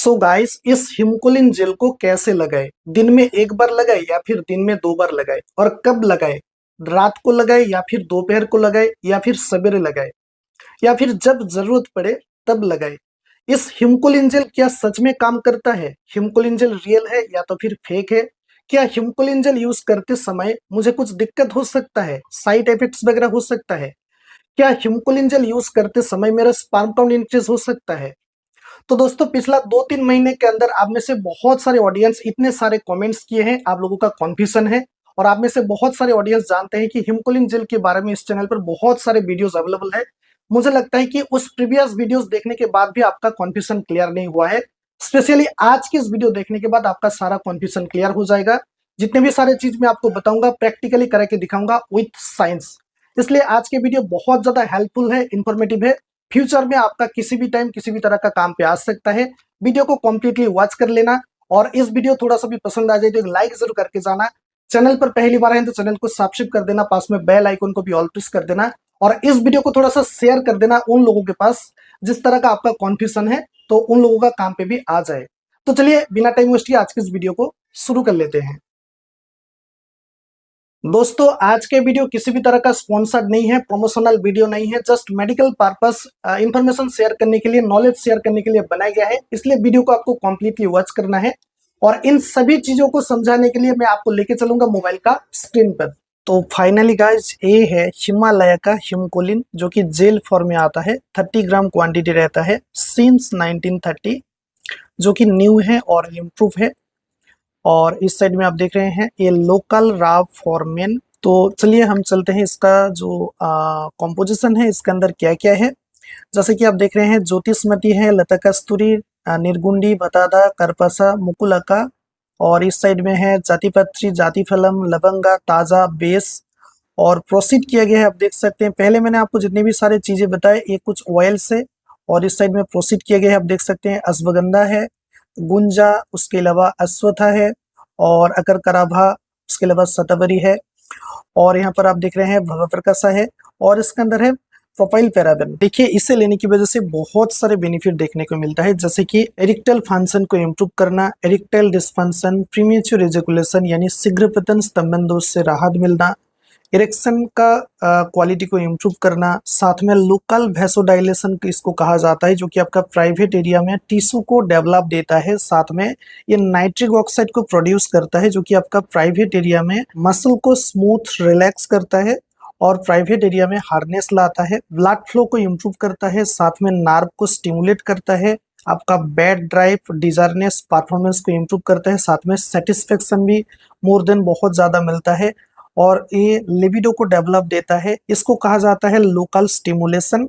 So guys, इस हिमकोलिन jail को कैसे लगाए? दिन में एक बार लगाए या फिर दिन में 2 बार लगाए? और कब लगाए? रात को लगाए या फिर दोपहर को लगाए या फिर सवेरे लगाए या फिर जब जरूरत पड़े तब लगाए? इस हिमकोलिन जेल क्या सच में काम करता है? हिमकोलिन जेल रियल है या तो फिर फेक है? क्या हिमकोलिन जेल यूज करते समय मुझे कुछ दिक्कत हो सकता है? साइड इफेक्ट्स वगैरह हो सकता है? क्या हिमकोलिन जेल यूज करते समय मेरा स्पर्म काउंट इंक्रीज हो सकता है? तो दोस्तों, पिछला 2-3 महीने के अंदर आप में से बहुत सारे ऑडियंस इतने सारे कमेंट्स किए हैं, आप लोगों का कन्फ्यूजन है और आप में से बहुत सारे ऑडियंस जानते हैं कि हिमकोलिन जेल के बारे में इस चैनल पर बहुत सारे वीडियोस अवेलेबल है। मुझे लगता है कि उस प्रीवियस वीडियोस देखने के बाद भी आपका कन्फ्यूजन क्लियर नहीं हुआ है। स्पेशली आज की इस वीडियो देखने के बाद आपका सारा कन्फ्यूजन क्लियर हो जाएगा। जितने भी सारे चीज मैं आपको बताऊंगा प्रैक्टिकली करके दिखाऊंगा विथ साइंस। इसलिए आज के वीडियो बहुत ज्यादा हेल्पफुल है, इंफॉर्मेटिव है। फ्यूचर में आपका किसी भी टाइम किसी भी तरह का काम पे आ सकता है। वीडियो को कंप्लीटली वॉच कर लेना और इस वीडियो थोड़ा सा भी पसंद आ जाए तो एक लाइक जरूर करके जाना। चैनल पर पहली बार है तो चैनल को सब्सक्राइब कर देना, पास में बेल आइकन को भी ऑल प्रेस कर देना और इस वीडियो को थोड़ा सा शेयर कर देना उन लोगों के पास जिस तरह का आपका कॉन्फ्यूजन है, तो उन लोगों का काम पे भी आ जाए। तो चलिए बिना टाइम वेस्ट किए आज की इस वीडियो को शुरू कर लेते हैं। दोस्तों, आज के वीडियो किसी भी तरह का स्पॉन्सर्ड नहीं है, प्रमोशनल वीडियो नहीं है, just medical purpose information share करने के लिए, नॉलेज शेयर करने के लिए बनाया गया है। इसलिए वीडियो को आपको कंप्लीटली वॉच करना है और इन सभी चीजों को समझाने के लिए मैं आपको लेके चलूंगा मोबाइल का स्क्रीन पर। तो फाइनली गाइज, ये है हिमालय का हिमकोलिन जो कि जेल फॉर्म में आता है। 30 ग्राम क्वांटिटी रहता है सिंस 1930, जो कि न्यू है और इम्प्रूव है। और इस साइड में आप देख रहे हैं ये लोकल राव फॉर मेन। तो चलिए हम चलते हैं इसका जो कॉम्पोजिशन है, इसके अंदर क्या क्या है। जैसे कि आप देख रहे हैं ज्योतिषमती है, लता कस्तूरी, निर्गुंडी, बतादा, करपसा, मुकुलका। और इस साइड में है जातिपत्री, जातिफलम, लवंगा, ताजा, बेस। और प्रोसीड किया गया है, आप देख सकते हैं। पहले मैंने आपको जितने भी सारे चीजें बताए ये कुछ ऑयल से, और इस साइड में प्रोसीड किया गया है, आप देख सकते हैं। अश्वगंधा है, गुंजा, उसके अलावा अश्वत्था है और अकरकराभा, उसके अलावा शतवरी है। और यहाँ पर आप देख रहे हैं भवप्रकाशा है और इसके अंदर है प्रोपाइल पैराबेन। देखिए, इसे लेने की वजह से बहुत सारे बेनिफिट देखने को मिलता है, जैसे कि एरिक्टाइल फंक्शन को इम्प्रूव करना, एरिक्टाइल डिस्फंक्शन, प्रीमेच्योर एजुकुलेशन यानी शीघ्र पतन स्तंभन दोष से राहत मिलना, इरेक्शन का क्वालिटी को इम्प्रूव करना, साथ में लोकल वैसोडाइलेशन इसको कहा जाता है, जो कि आपका प्राइवेट एरिया में टिश्यू को डेवलप देता है। साथ में ये नाइट्रिक ऑक्साइड को प्रोड्यूस करता है, जो कि आपका प्राइवेट एरिया में मसल को स्मूथ रिलैक्स करता है और प्राइवेट एरिया में हार्डनेस लाता है। ब्लड फ्लो को इम्प्रूव करता है, साथ में नर्व को स्टिमुलेट करता है, आपका बैड ड्राइव, डिजायरनेस, परफॉर्मेंस को इम्प्रूव करता है, साथ में सेटिस्फेक्शन भी मोर देन बहुत ज्यादा मिलता है और ये लिबिडो को डेवलप देता है। इसको कहा जाता है लोकल स्टिमुलेशन,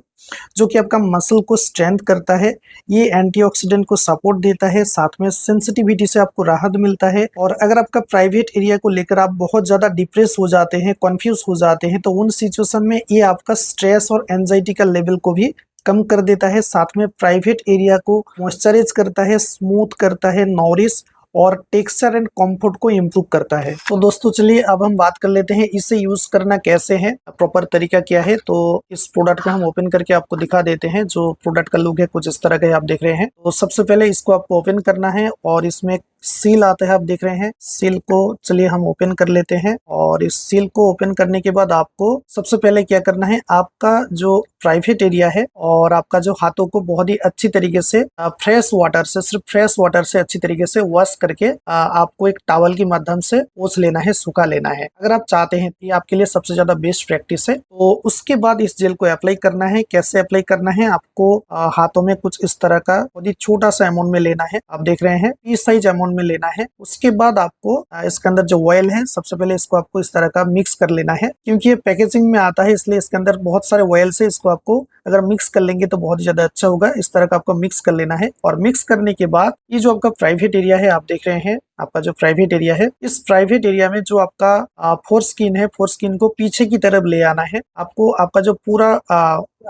जो कि आपका मसल को स्ट्रेंथ करता है। ये एंटीऑक्सीडेंट को सपोर्ट देता है, साथ में सेंसिटिविटी से आपको राहत मिलता है। और अगर आपका प्राइवेट एरिया को लेकर आप बहुत ज्यादा डिप्रेस हो जाते हैं, कॉन्फ्यूज हो जाते हैं, तो उन सिचुएशन में ये आपका स्ट्रेस और एंजाइटी का लेवल को भी कम कर देता है। साथ में प्राइवेट एरिया को मॉइस्चराइज करता है, स्मूथ करता है, नॉरिश और टेक्सचर एंड कंफर्ट को इम्प्रूव करता है। तो दोस्तों, चलिए अब हम बात कर लेते हैं इसे यूज करना कैसे है, प्रॉपर तरीका क्या है। तो इस प्रोडक्ट को हम ओपन करके आपको दिखा देते हैं। जो प्रोडक्ट का लुक है कुछ इस तरह का आप देख रहे हैं। तो सबसे पहले इसको आपको ओपन करना है और इसमें सील आता है, आप देख रहे हैं। सील को चलिए हम ओपन कर लेते हैं और इस सील को ओपन करने के बाद आपको सबसे पहले क्या करना है, आपका जो प्राइवेट एरिया है और आपका जो हाथों को बहुत ही अच्छी तरीके से फ्रेश वाटर से, सिर्फ फ्रेश वाटर से अच्छी तरीके से वॉश करके आपको एक टॉवल के माध्यम से पोंछ लेना है, सुखा लेना है। अगर आप चाहते हैं, ये आपके लिए सबसे ज्यादा बेस्ट प्रैक्टिस है। तो उसके बाद इस जेल को अप्लाई करना है। कैसे अप्लाई करना है, आपको हाथों में कुछ इस तरह का बहुत ही छोटा सा अमाउंट में लेना है, आप देख रहे हैं, इस साइज अमाउंट में लेना है। उसके बाद आपको इसके अंदर जो ऑयल है, सबसे पहले इसको आपको इस तरह का मिक्स कर लेना है। क्योंकि ये पैकेजिंग में आता है इसलिए इसके अंदर बहुत सारे ऑयल से इसको आपको अगर मिक्स कर लेंगे तो बहुत ही ज्यादा अच्छा होगा। इस तरह का आपको मिक्स कर लेना है और मिक्स करने के बाद ये जो आपका प्राइवेट एरिया है, आप देख रहे हैं, आपका जो प्राइवेट एरिया है, इस प्राइवेट एरिया में जो आपका फोर स्किन है, फोर स्किन को पीछे की तरफ ले आना है। आपको आपका जो पूरा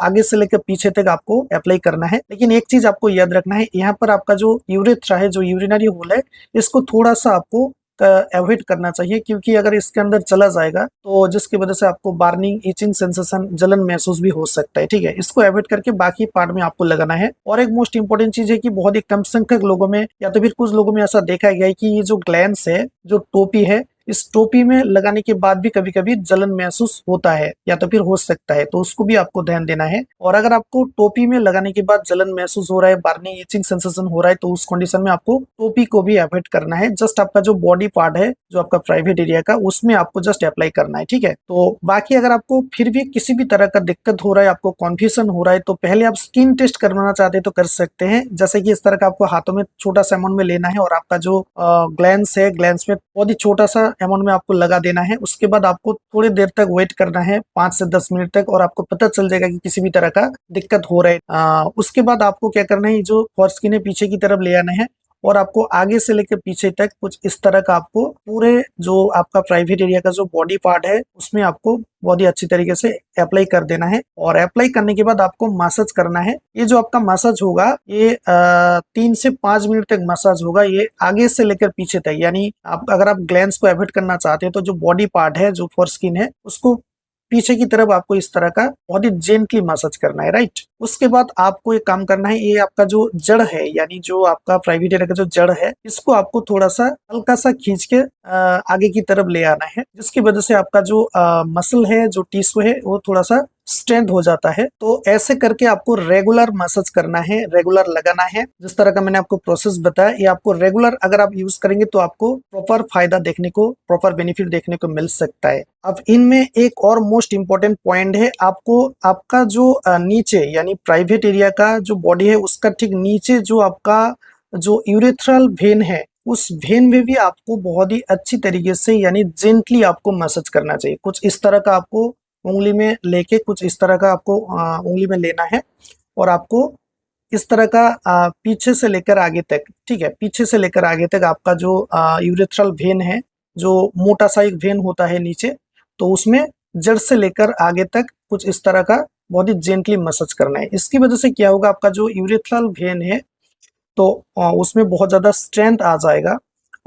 आगे से लेकर पीछे तक आपको अप्लाई करना है। लेकिन एक चीज आपको याद रखना है, यहाँ पर आपका जो यूरेथ्रा है, जो यूरिनरी होल है, इसको थोड़ा सा आपको अवॉइड करना चाहिए, क्योंकि अगर इसके अंदर चला जाएगा तो जिसकी वजह से आपको बार्निंग, इचिंग सेंसेशन, जलन महसूस भी हो सकता है। ठीक है, इसको अवॉइड करके बाकी पार्ट में आपको लगाना है। और एक मोस्ट इंपॉर्टेंट चीज है कि बहुत ही कम संख्यक लोगों में या तो फिर कुछ लोगों में ऐसा देखा गया है कि ये जो ग्लैंस है, जो टोपी है, इस टोपी में लगाने के बाद भी कभी कभी जलन महसूस होता है या तो फिर हो सकता है, तो उसको भी आपको ध्यान देना है। और अगर आपको टोपी में लगाने के बाद जलन महसूस हो रहा है, बार्निंग, इचिंग सेंसेशन हो रहा है, तो उस कंडीशन में आपको टोपी को भी अवॉइड करना है। जस्ट आपका जो बॉडी पार्ट है, जो आपका प्राइवेट एरिया का, उसमें आपको जस्ट अप्लाई करना है। ठीक है, तो बाकी अगर आपको फिर भी किसी भी तरह का दिक्कत हो रहा है, आपको कन्फ्यूजन हो रहा है, तो पहले आप स्किन टेस्ट करवाना चाहते हैं तो कर सकते हैं। जैसे कि इस तरह का आपको हाथों में छोटा सा अमाउंट में लेना है और आपका जो ग्लैंस है, ग्लैंस में बहुत ही छोटा सा अमाउंट में आपको लगा देना है। उसके बाद आपको थोड़ी देर तक वेट करना है, 5 से 10 मिनट तक, और आपको पता चल जाएगा कि किसी भी तरह का दिक्कत हो रहा है। उसके बाद आपको क्या करना है, जो फॉरस्किन है पीछे की तरफ ले आना है और आपको आगे से लेकर पीछे तक कुछ इस तरह का आपको पूरे जो आपका प्राइवेट एरिया का जो बॉडी पार्ट है उसमें आपको बहुत ही अच्छी तरीके से अप्लाई कर देना है। और अप्लाई करने के बाद आपको मसाज करना है। ये जो आपका मसाज होगा ये 3 से 5 मिनट तक मसाज होगा, ये आगे से लेकर पीछे तक। यानी आप अगर आप ग्लैंस को अवॉइड करना चाहते हैं तो जो बॉडी पार्ट है, जो फॉरस्किन है, उसको पीछे की तरफ आपको इस तरह का बहुत ही जेंटली मसाज करना है, राइट। उसके बाद आपको एक काम करना है, ये आपका जो जड़ है, यानी जो आपका प्राइवेट एरिया का जो जड़ है, इसको आपको थोड़ा सा हल्का सा खींच के आगे की तरफ ले आना है, जिसकी वजह से आपका जो मसल है, जो टिश्यू है, वो थोड़ा सा स्ट्रेंथ हो जाता है। तो ऐसे करके आपको रेगुलर मसाज करना है, रेगुलर लगाना है। जिस तरह का मैंने आपको प्रोसेस बताया, ये आपको रेगुलर अगर आप यूज करेंगे तो आपको प्रॉपर फायदा देखने को, प्रॉपर बेनिफिट देखने को मिल सकता है। अब इनमें एक और मोस्ट इंपॉर्टेंट पॉइंट है, आपको आपका जो नीचे यानी प्राइवेट एरिया का जो बॉडी है उसका ठीक नीचे जो आपका जो यूरेथ्रल वेन है, उस वेन में भी आपको बहुत ही अच्छी तरीके से यानी जेंटली आपको मसाज करना चाहिए। कुछ इस तरह का आपको उंगली में लेके, कुछ इस तरह का आपको उंगली में लेना है और आपको इस तरह का पीछे से लेकर आगे तक, ठीक है, पीछे से लेकर आगे तक आपका जो यूरेथ्रल वेन है, जो मोटा सा एक वेन होता है नीचे, तो उसमें जड़ से लेकर आगे तक कुछ इस तरह का बहुत ही जेंटली मसाज करना है। इसकी वजह से क्या होगा, आपका जो यूरेथ्रल वेन है तो उसमें बहुत ज़्यादा स्ट्रेंथ आ जाएगा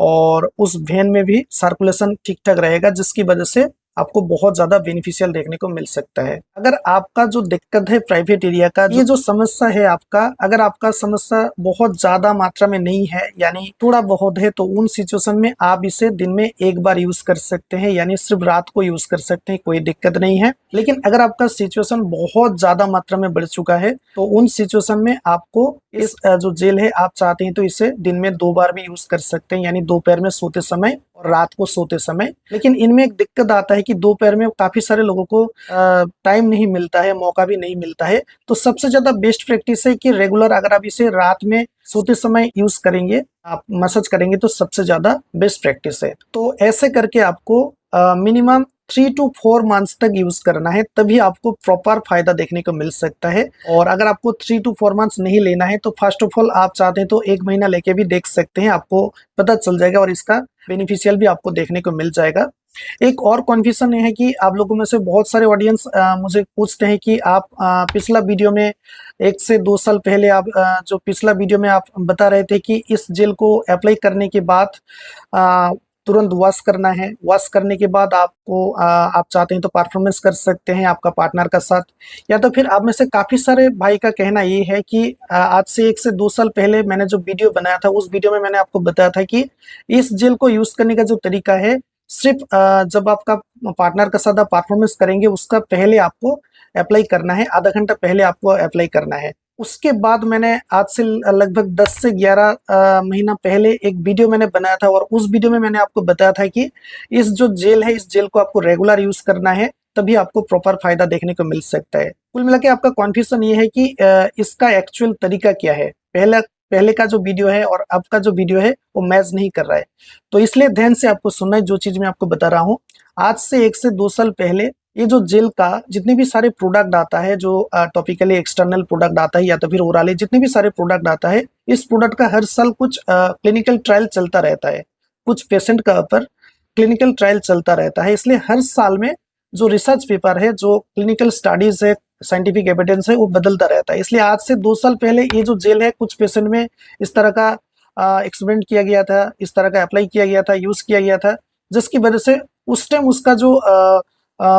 और उस वेन में भी सर्कुलेशन ठीक ठाक रहेगा, जिसकी वजह से आपको बहुत ज्यादा बेनिफिशियल देखने को मिल सकता है। अगर आपका जो दिक्कत है प्राइवेट एरिया का, ये जो समस्या है आपका, अगर आपका समस्या बहुत ज्यादा मात्रा में नहीं है, यानी थोड़ा बहुत है, तो उन सिचुएशन में आप इसे दिन में एक बार यूज कर सकते हैं, यानी सिर्फ रात को यूज कर सकते हैं, कोई दिक्कत नहीं है। लेकिन अगर आपका सिचुएशन बहुत ज्यादा मात्रा में बढ़ चुका है तो उन सिचुएशन में आपको इस जो जेल है, आप चाहते हैं तो इसे दिन में 2 बार भी यूज कर सकते हैं, यानी दोपहर में सोते समय और रात को सोते समय। लेकिन इनमें एक दिक्कत आता है कि दोपहर में काफी सारे लोगों को टाइम नहीं मिलता है, मौका भी नहीं मिलता है। तो सबसे ज्यादा बेस्ट प्रैक्टिस है कि रेगुलर अगर आप इसे रात में सोते समय यूज करेंगे, आप मसाज करेंगे, तो सबसे ज्यादा बेस्ट प्रैक्टिस है। तो ऐसे करके आपको मिनिमम 3 to 4 मंथ्स तक यूज करना है, तभी आपको प्रॉपर फायदा देखने को मिल सकता है। और अगर आपको 3 to 4 मंथ्स नहीं लेना है तो फर्स्ट ऑफ ऑल आप चाहते हैं तो 1 महीना लेके भी देख सकते हैं, आपको पता चल जाएगा और इसका बेनिफिशियल भी आपको देखने को मिल जाएगा। एक और कन्फ्यूजन है कि आप लोगों में से बहुत सारे ऑडियंस मुझे पूछते हैं कि आप पिछला वीडियो में 1 से 2 साल पहले आप जो पिछला वीडियो में आप बता रहे थे कि इस जेल को अप्लाई करने के बाद तुरंत वॉश करना है, वॉश करने के बाद आपको आप चाहते हैं तो परफॉर्मेंस कर सकते हैं आपका पार्टनर का साथ। या तो फिर आप में से काफ़ी सारे भाई का कहना ये है कि आज से 1 से 2 साल पहले मैंने जो वीडियो बनाया था, उस वीडियो में मैंने आपको बताया था कि इस जेल को यूज़ करने का जो तरीका है, सिर्फ जब आपका पार्टनर के साथ आप परफॉर्मेंस करेंगे उसका पहले आपको अप्लाई करना है, आधा घंटा पहले आपको अप्लाई करना है। उसके बाद मैंने आज से लगभग 10 से 11 महीना पहले एक वीडियो मैंने बनाया था और उस वीडियो में मैंने आपको बताया था कि इस जो जेल है, इस जेल को आपको रेगुलर यूज करना है, तभी आपको प्रॉपर फायदा देखने को मिल सकता है। कुल मिला के आपका कॉन्फ्यूजन ये है कि इसका एक्चुअल तरीका क्या है। पहले का जो वीडियो है और अब का जो वीडियो है वो मैच नहीं कर रहा है, तो इसलिए ध्यान से आपको सुनना है जो चीज मैं आपको बता रहा हूँ। आज से 1 से 2 साल पहले ये जो जेल का जितने भी सारे प्रोडक्ट आता है, जो टॉपिकली एक्सटर्नल प्रोडक्ट आता है या तो फिर ओरली, जितने भी सारे प्रोडक्ट आता है, इस प्रोडक्ट का हर साल कुछ क्लिनिकल ट्रायल चलता रहता है, कुछ पेशेंट का ऊपर क्लिनिकल ट्रायल चलता रहता है। इसलिए हर साल में जो रिसर्च पेपर है, जो क्लिनिकल स्टडीज है, साइंटिफिक एविडेंस है, वो बदलता रहता है। इसलिए आज से 2 साल पहले ये जो जेल है, कुछ पेशेंट में इस तरह का एक्सपेरिमेंट किया गया था, इस तरह का अप्लाई किया गया था, यूज किया गया था, जिसकी वजह से उस टाइम उसका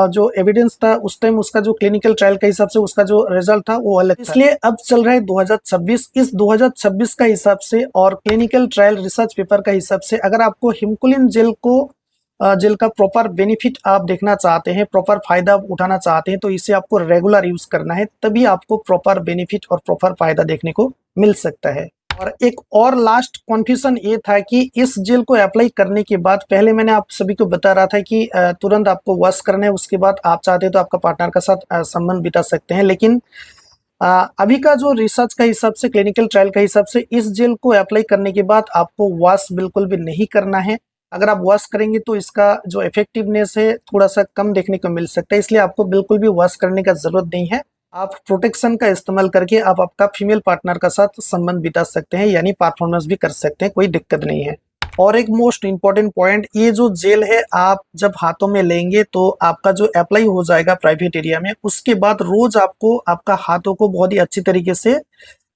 जो एविडेंस था, उस टाइम उसका जो क्लिनिकल ट्रायल के हिसाब से उसका जो रिजल्ट था वो अलग था। इसलिए अब चल रहा है 2026, इस 2026 का हिसाब से और क्लिनिकल ट्रायल रिसर्च पेपर का हिसाब से अगर आपको हिमकुलिन जेल का प्रॉपर बेनिफिट आप देखना चाहते हैं, प्रॉपर फायदा उठाना चाहते हैं, तो इसे आपको रेगुलर यूज करना है, तभी आपको प्रॉपर बेनिफिट और प्रॉपर फायदा देखने को मिल सकता है। और एक और लास्ट कंफ्यूजन ये था कि इस जेल को अप्लाई करने के बाद, पहले मैंने आप सभी को बता रहा था कि तुरंत आपको वॉश करना है, उसके बाद आप चाहते हैं तो आपका पार्टनर के साथ संबंध बिता सकते हैं। लेकिन अभी का जो रिसर्च का हिसाब से, क्लिनिकल ट्रायल का हिसाब से, इस जेल को अप्लाई करने के बाद आपको वॉश बिल्कुल भी नहीं करना है। अगर आप वॉश करेंगे तो इसका जो इफेक्टिवनेस है थोड़ा सा कम देखने को मिल सकता है, इसलिए आपको बिल्कुल भी वॉश करने का जरूरत नहीं है। आप प्रोटेक्शन का इस्तेमाल करके आप आपका फीमेल पार्टनर का साथ संबंध बिता सकते हैं, यानी परफॉर्मेंस भी कर सकते हैं, कोई दिक्कत नहीं है। और एक मोस्ट इम्पॉर्टेंट पॉइंट, ये जो जेल है आप जब हाथों में लेंगे तो आपका जो अप्लाई हो जाएगा प्राइवेट एरिया में, उसके बाद रोज आपको आपका हाथों को बहुत ही अच्छी तरीके से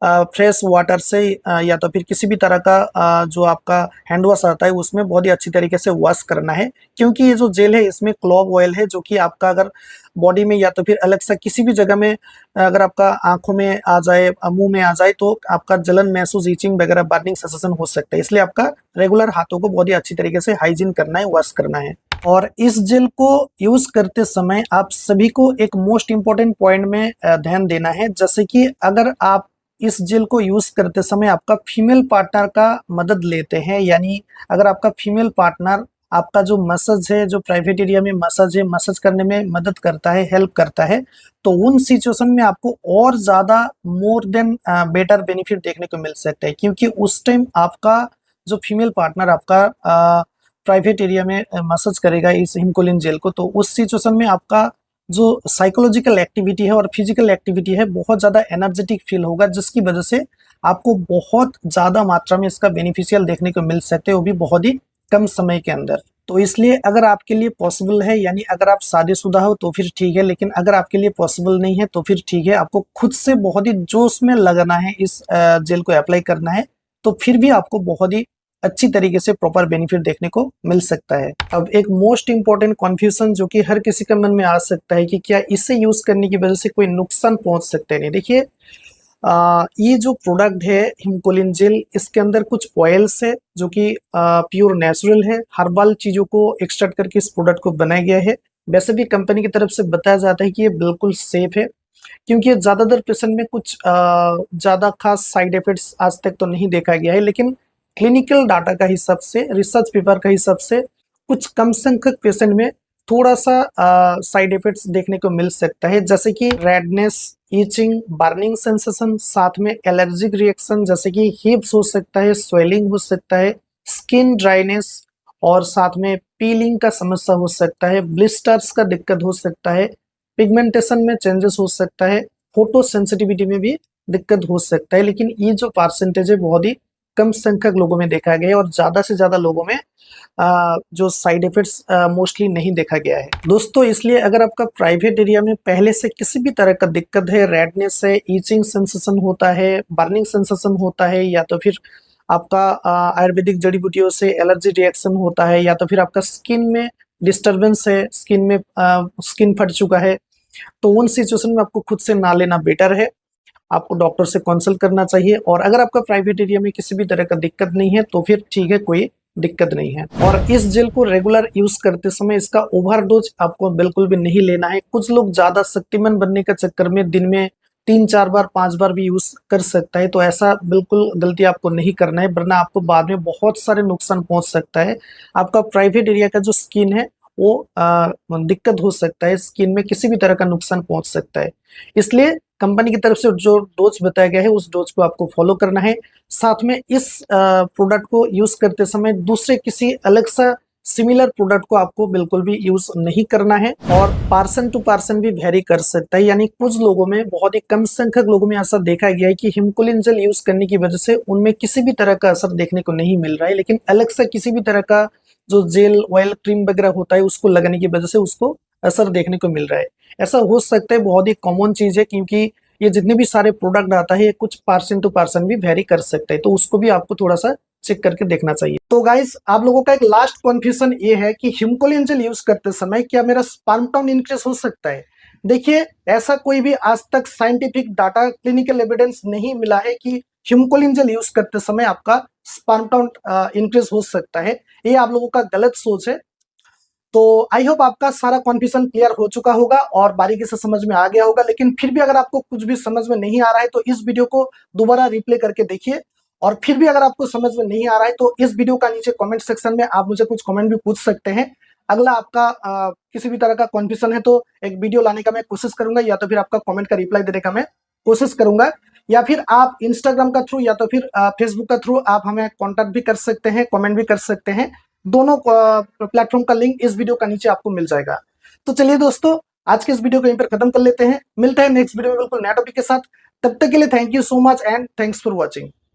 फ्रेश वाटर से या तो फिर किसी भी तरह का जो आपका हैंड वॉश आता है उसमें बहुत ही अच्छी तरीके से वॉश करना है। क्योंकि ये जो जेल है इसमें क्लोव ऑयल है, जो कि आपका अगर बॉडी में या तो फिर अलग सा किसी भी जगह में अगर आपका आंखों में आ जाए, मुंह में आ जाए, तो आपका जलन महसूस, ईचिंग वगैरह, बर्निंग सेंसेशन हो सकता है। इसलिए आपका रेगुलर हाथों को बहुत ही अच्छी तरीके से हाइजीन करना है, वॉश करना है। और इस जेल को यूज करते समय आप सभी को एक मोस्ट इम्पोर्टेंट पॉइंट में ध्यान देना है, जैसे कि अगर आप इस जेल को यूज करते समय आपका फीमेल पार्टनर का मदद लेते हैं, यानी अगर आपका फीमेल पार्टनर आपका जो मसाज है, जो प्राइवेट एरिया में मसाज है, मसाज करने में मदद करता है, हेल्प करता है, तो उन सिचुएशन में आपको और ज्यादा मोर देन बेटर बेनिफिट देखने को मिल सकता है। क्योंकि उस टाइम आपका जो फीमेल पार्टनर आपका प्राइवेट एरिया में मसाज करेगा इस हिमकोलिन जेल को, तो उस सिचुएशन में आपका जो साइकोलॉजिकल एक्टिविटी है और फिजिकल एक्टिविटी है बहुत ज़्यादा एनर्जेटिक फील होगा, जिसकी वजह से आपको बहुत ज़्यादा मात्रा में इसका बेनिफिशियल देखने को मिल सकते हैं, वो भी बहुत ही कम समय के अंदर। तो इसलिए अगर आपके लिए पॉसिबल है, यानी अगर आप शादीशुदा हो तो फिर ठीक है, लेकिन अगर आपके लिए पॉसिबल नहीं है तो फिर ठीक है, आपको खुद से बहुत ही जोश में लगना है, इस जेल को अप्लाई करना है, तो फिर भी आपको बहुत ही अच्छी तरीके से प्रॉपर बेनिफिट देखने को मिल सकता है। अब एक मोस्ट इंपॉर्टेंट कंफ्यूजन जो कि हर किसी के मन में आ सकता है कि क्या इसे यूज करने की वजह से कोई नुकसान पहुंच सकते हैं। नहीं, देखिए ये जो प्रोडक्ट है हिमकोलिन जेल, इसके अंदर कुछ ऑयल्स है जो कि प्योर नेचुरल है, हर्बल चीजों को एक्सट्रैक्ट करके इस प्रोडक्ट को बनाया गया है। वैसे भी कंपनी की तरफ से बताया जाता है कि ये बिल्कुल सेफ है, क्योंकि ज्यादातर पेशेंट में कुछ ज्यादा खास साइड इफेक्ट्स आज तक तो नहीं देखा गया है। लेकिन क्लिनिकल डाटा का हिसाब से, रिसर्च पेपर का हिसाब से, कुछ कम संख्यक पेशेंट में थोड़ा सा साइड इफेक्ट्स देखने को मिल सकता है, जैसे कि रेडनेस, ईचिंग, बर्निंग सेंसेशन, साथ में एलर्जिक रिएक्शन जैसे कि हिप्स हो सकता है, स्वेलिंग हो सकता है, स्किन ड्राइनेस, और साथ में पीलिंग का समस्या हो सकता है, ब्लिस्टर्स का दिक्कत हो सकता है, पिगमेंटेशन में चेंजेस हो सकता है, फोटो सेंसिटिविटी में भी दिक्कत हो सकता है। लेकिन ये जो परसेंटेज है बहुत ही कम संख्यक लोगों में देखा गया है, और ज्यादा से ज्यादा लोगों में जो साइड इफेक्ट्स मोस्टली नहीं देखा गया है दोस्तों। इसलिए अगर आपका प्राइवेट एरिया में पहले से किसी भी तरह का दिक्कत है, रेडनेस है, ईचिंग सेंसेशन होता है, बर्निंग सेंसेशन होता है, या तो फिर आपका आयुर्वेदिक जड़ी बूटियों से एलर्जी रिएक्शन होता है, या तो फिर आपका स्किन में डिस्टर्बेंस है, स्किन में स्किन फट चुका है, तो उन सिचुएशन में आपको खुद से ना लेना बेटर है, आपको डॉक्टर से कंसल्ट करना चाहिए। और अगर आपका प्राइवेट एरिया में किसी भी तरह का दिक्कत नहीं है तो फिर ठीक है, कोई दिक्कत नहीं है। और इस जेल को रेगुलर यूज करते समय इसका ओवरडोज आपको बिल्कुल भी नहीं लेना है। कुछ लोग ज्यादा शक्तिमान बनने के चक्कर में दिन में 3-4 बार 5 बार भी यूज कर सकता है, तो ऐसा बिल्कुल गलती आपको नहीं करना है, वरना आपको बाद में बहुत सारे नुकसान पहुंच सकता है। आपका प्राइवेट एरिया का जो स्किन है वो दिक्कत हो सकता है, स्किन में किसी भी तरह का नुकसान पहुंच सकता है। इसलिए कंपनी की तरफ से जो डोज बताया गया है उस डोज को आपको फॉलो करना है। साथ में इस प्रोडक्ट को यूज करते समय दूसरे किसी अलग सा सिमिलर प्रोडक्ट को आपको बिल्कुल भी यूज नहीं करना है, और पर्सन टू पर्सन भी वेरी कर सकता है। यानी कुछ लोगों में, बहुत ही कम संख्यक लोगों में ऐसा देखा गया है कि हिमकोलिन जेल यूज करने की वजह से उनमें किसी भी तरह का असर देखने को नहीं मिल रहा है, लेकिन अलग से किसी भी तरह का जो जेल, ऑयल, क्रीम वगैरह होता है उसको लगाने की वजह से उसको असर देखने को मिल रहा है। ऐसा हो सकता है, बहुत ही कॉमन चीज है, क्योंकि ये जितने भी सारे प्रोडक्ट आता है ये कुछ पर्सन टू पर्सन भी वेरी कर सकते हैं, तो उसको भी आपको थोड़ा सा चेक करके देखना चाहिए। तो गाइस आप लोगों का एक लास्ट कन्फ्यूजन ये है कि हिमकोलिन जेल यूज करते समय क्या मेरा स्पर्म काउंट इंक्रीज हो सकता है। देखिए ऐसा कोई भी आज तक साइंटिफिक डाटा क्लिनिकल एविडेंस नहीं मिला है कि हिमकोलिन जेल यूज करते समय आपका स्पर्म काउंट इंक्रीज हो सकता है। ये आप लोगों का गलत सोच है। तो आई होप आपका सारा कन्फ्यूजन क्लियर हो चुका होगा और बारीकी से समझ में आ गया होगा। लेकिन फिर भी अगर आपको कुछ भी समझ में नहीं आ रहा है तो इस वीडियो को दोबारा रिप्ले करके देखिए। और फिर भी अगर आपको समझ में नहीं आ रहा है तो इस वीडियो का नीचे कमेंट सेक्शन में आप मुझे कुछ कमेंट भी पूछ सकते हैं। अगला आपका किसी भी तरह का कन्फ्यूजन है तो एक वीडियो लाने का मैं कोशिश करूंगा, या तो फिर आपका कमेंट का रिप्लाई देने का मैं कोशिश करूंगा, या फिर आप इंस्टाग्राम का थ्रू या तो फिर फेसबुक का थ्रू आप हमें कॉन्टैक्ट भी कर सकते हैं, कमेंट भी कर सकते हैं। दोनों प्लेटफॉर्म का लिंक इस वीडियो का नीचे आपको मिल जाएगा। तो चलिए दोस्तों आज के इस वीडियो को यहीं पर खत्म कर लेते हैं। मिलते हैं नेक्स्ट वीडियो में बिल्कुल नया टॉपिक के साथ। तब तक के लिए thank you so much and thanks for watching.